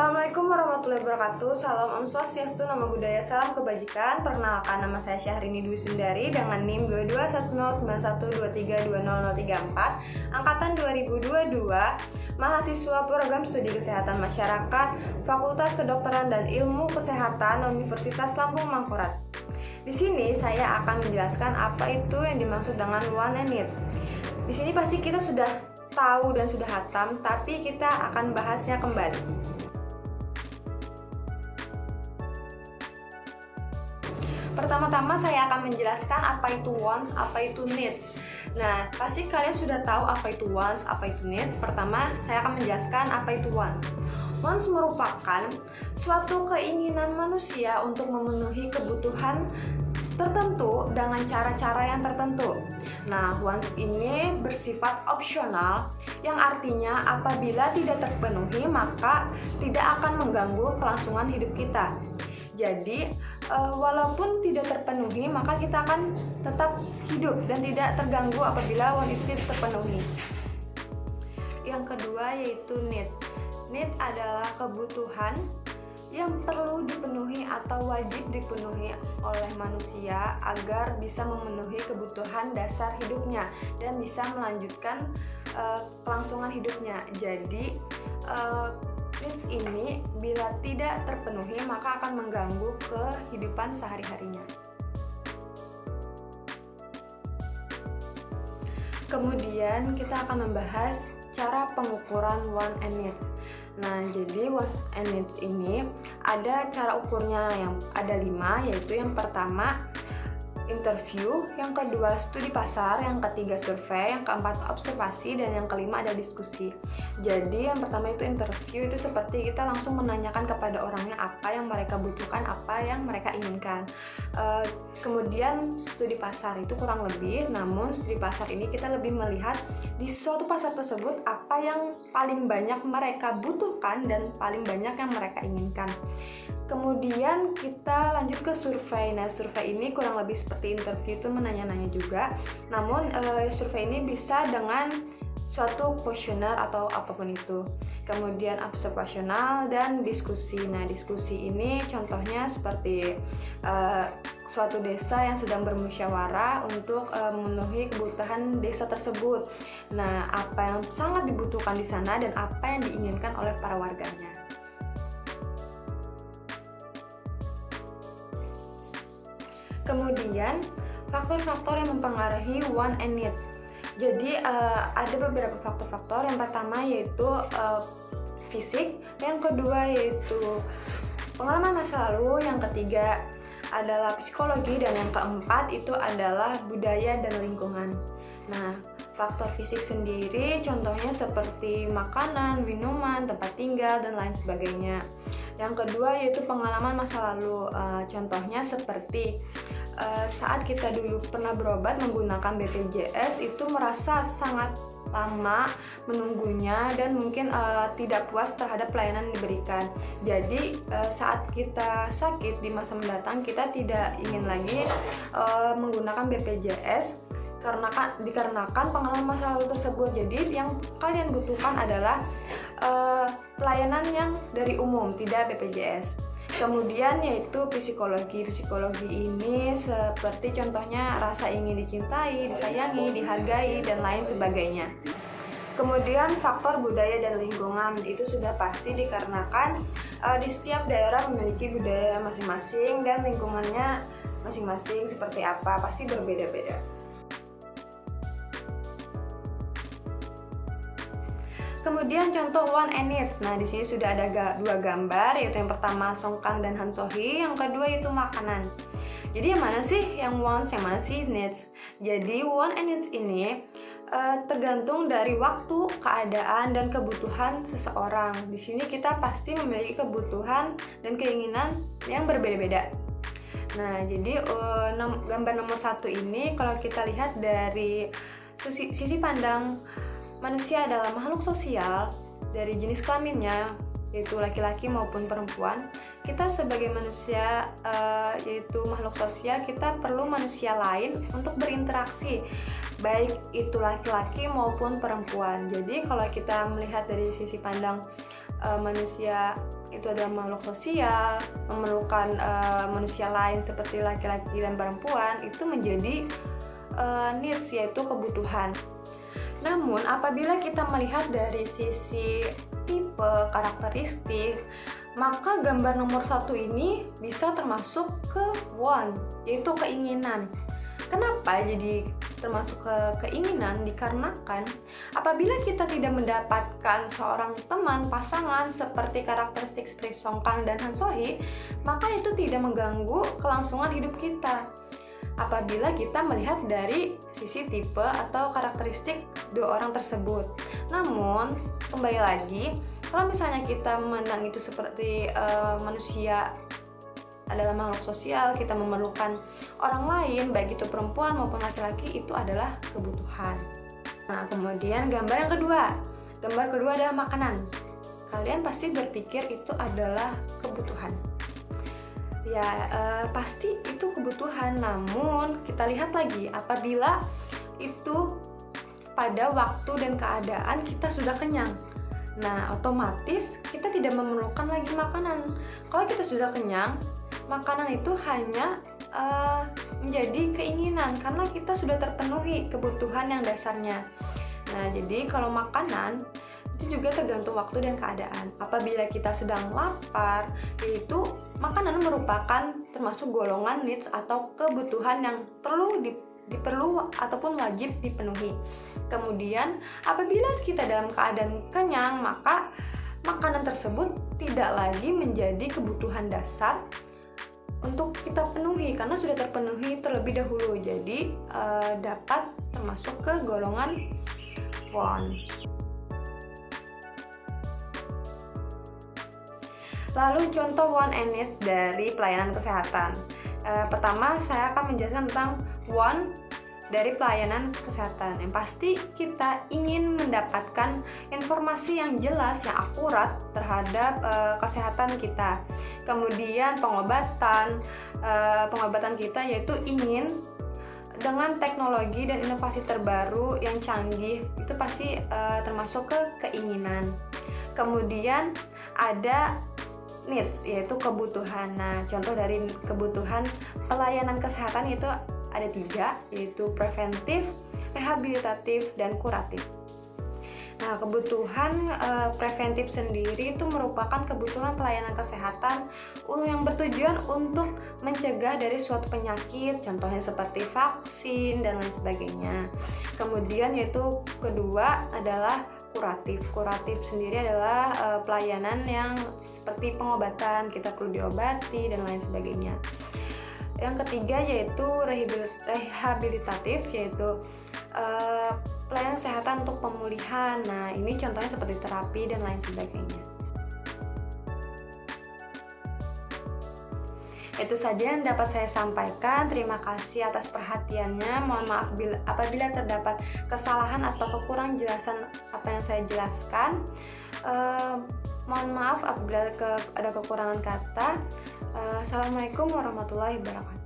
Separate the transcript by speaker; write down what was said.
Speaker 1: Assalamualaikum warahmatullahi wabarakatuh. Salam Om Swastiastu, Namo Buddhaya, salam kebajikan. Perkenalkan, nama saya Syahrini Dwi Sundari dengan NIM 221091232034, angkatan 2022, mahasiswa program studi kesehatan masyarakat, Fakultas Kedokteran dan Ilmu Kesehatan Universitas Lampung Mangkurat. Di sini saya akan menjelaskan apa itu yang dimaksud dengan want and need. Di sini pasti kita sudah tahu dan sudah hatam, tapi kita akan bahasnya kembali. Pertama-tama saya akan menjelaskan apa itu wants, apa itu needs. Nah, pasti kalian sudah tahu apa itu wants, apa itu needs. Pertama, saya akan menjelaskan apa itu wants. Wants merupakan suatu keinginan manusia untuk memenuhi kebutuhan tertentu dengan cara-cara yang tertentu. Nah, wants ini bersifat opsional, yang artinya apabila tidak terpenuhi maka tidak akan mengganggu kelangsungan hidup kita. Jadi, walaupun tidak terpenuhi maka kita akan tetap hidup dan tidak terganggu apabila want itu tidak terpenuhi. Yang kedua yaitu need. Need adalah kebutuhan yang perlu dipenuhi atau wajib dipenuhi oleh manusia agar bisa memenuhi kebutuhan dasar hidupnya dan bisa melanjutkan kelangsungan hidupnya. Jadi needs ini bila tidak terpenuhi maka akan mengganggu kehidupan sehari-harinya. Kemudian kita akan membahas cara pengukuran want and needs. Nah, jadi wants and needs ini ada cara ukurnya yang ada 5, yaitu yang pertama interview, yang kedua studi pasar, yang ketiga survei, yang keempat observasi, dan yang kelima ada diskusi. Jadi yang pertama itu interview, itu seperti kita langsung menanyakan kepada orangnya apa yang mereka butuhkan, apa yang mereka inginkan. Kemudian studi pasar itu kurang lebih, namun studi pasar ini kita lebih melihat di suatu pasar tersebut apa yang paling banyak mereka butuhkan dan paling banyak yang mereka inginkan. Kemudian kita lanjut ke survei. Nah, survei ini kurang lebih seperti interview, itu menanya-nanya juga. Namun survei ini bisa dengan suatu kuesioner atau apapun itu. Kemudian observasional dan diskusi. Nah, diskusi ini contohnya seperti suatu desa yang sedang bermusyawarah untuk memenuhi kebutuhan desa tersebut. Nah, apa yang sangat dibutuhkan di sana dan apa yang diinginkan oleh para warganya. Kemudian faktor-faktor yang mempengaruhi want and need. Jadi ada beberapa faktor-faktor. Yang pertama yaitu fisik, yang kedua yaitu pengalaman masa lalu, yang ketiga adalah psikologi, dan yang keempat itu adalah budaya dan lingkungan. Nah, faktor fisik sendiri contohnya seperti makanan, minuman, tempat tinggal, dan lain sebagainya. Yang kedua yaitu pengalaman masa lalu, contohnya seperti saat kita dulu pernah berobat menggunakan BPJS, itu merasa sangat lama menunggunya dan mungkin tidak puas terhadap pelayanan yang diberikan. Jadi saat kita sakit di masa mendatang kita tidak ingin lagi menggunakan BPJS dikarenakan pengalaman masa lalu tersebut. Jadi yang kalian butuhkan adalah pelayanan yang dari umum, tidak BPJS. Kemudian yaitu psikologi. Psikologi ini seperti contohnya rasa ingin dicintai, disayangi, dihargai, dan lain sebagainya. Kemudian faktor budaya dan lingkungan, itu sudah pasti dikarenakan di setiap daerah memiliki budaya masing-masing dan lingkungannya masing-masing seperti apa, pasti berbeda-beda. Kemudian contoh want and need. Nah, di sini sudah ada dua gambar, yaitu yang pertama Song Kang dan Han So Hee, yang kedua itu makanan. Jadi yang mana sih yang wants, yang mana sih needs? Jadi want and needs ini tergantung dari waktu, keadaan, dan kebutuhan seseorang. Di sini kita pasti memiliki kebutuhan dan keinginan yang berbeda-beda. Nah, jadi gambar nomor 1 ini kalau kita lihat dari sisi pandang manusia adalah makhluk sosial dari jenis kelaminnya, yaitu laki-laki maupun perempuan. Kita sebagai manusia, yaitu makhluk sosial, kita perlu manusia lain untuk berinteraksi, baik itu laki-laki maupun perempuan. Jadi kalau kita melihat dari sisi pandang manusia itu adalah makhluk sosial, memerlukan manusia lain seperti laki-laki dan perempuan, itu menjadi needs, yaitu kebutuhan. Namun apabila kita melihat dari sisi tipe karakteristik, maka gambar nomor 1 ini bisa termasuk ke want, yaitu keinginan. Kenapa jadi termasuk ke keinginan? Dikarenakan apabila kita tidak mendapatkan seorang teman pasangan seperti karakteristik seperti Song Kang dan Han So Hee, maka itu tidak mengganggu kelangsungan hidup kita. Apabila kita melihat dari sisi tipe atau karakteristik dua orang tersebut. Namun kembali lagi, kalau misalnya kita memandang itu seperti manusia adalah makhluk sosial, kita memerlukan orang lain, baik itu perempuan maupun laki-laki, itu adalah kebutuhan. Nah, kemudian gambar yang kedua. Gambar kedua adalah makanan. Kalian pasti berpikir itu adalah kebutuhan. Ya, pasti itu kebutuhan. Namun kita lihat lagi, apabila itu pada waktu dan keadaan kita sudah kenyang, nah otomatis kita tidak memerlukan lagi makanan. Kalau kita sudah kenyang, makanan itu hanya menjadi keinginan karena kita sudah terpenuhi kebutuhan yang dasarnya. Nah, jadi kalau makanan itu juga tergantung waktu dan keadaan. Apabila kita sedang lapar, yaitu makanan merupakan termasuk golongan needs atau kebutuhan yang diperlu ataupun wajib dipenuhi. Kemudian apabila kita dalam keadaan kenyang, maka makanan tersebut tidak lagi menjadi kebutuhan dasar untuk kita penuhi karena sudah terpenuhi terlebih dahulu. Jadi dapat termasuk ke golongan want. Lalu contoh want and need dari pelayanan kesehatan. Pertama saya akan menjelaskan tentang want dari pelayanan kesehatan. Yang pasti kita ingin mendapatkan informasi yang jelas, yang akurat terhadap kesehatan kita. Kemudian pengobatan kita yaitu ingin dengan teknologi dan inovasi terbaru yang canggih, itu pasti termasuk ke keinginan. Kemudian ada needs, yaitu kebutuhan. Nah, contoh dari kebutuhan pelayanan kesehatan itu ada 3, yaitu preventif, rehabilitatif, dan kuratif. Nah, kebutuhan preventif sendiri itu merupakan kebutuhan pelayanan kesehatan yang bertujuan untuk mencegah dari suatu penyakit, contohnya seperti vaksin dan lain sebagainya. Kemudian yaitu kedua adalah kuratif. Kuratif sendiri adalah pelayanan yang seperti pengobatan, kita perlu diobati dan lain sebagainya. Yang ketiga yaitu rehabilitatif, yaitu pelayanan kesehatan untuk pemulihan. Nah, ini contohnya seperti terapi dan lain sebagainya. Itu saja yang dapat saya sampaikan. Terima kasih atas perhatiannya. Mohon maaf apabila terdapat kesalahan atau kekurangan jelasan apa yang saya jelaskan. Mohon maaf apabila ada kekurangan kata. Assalamualaikum warahmatullahi wabarakatuh.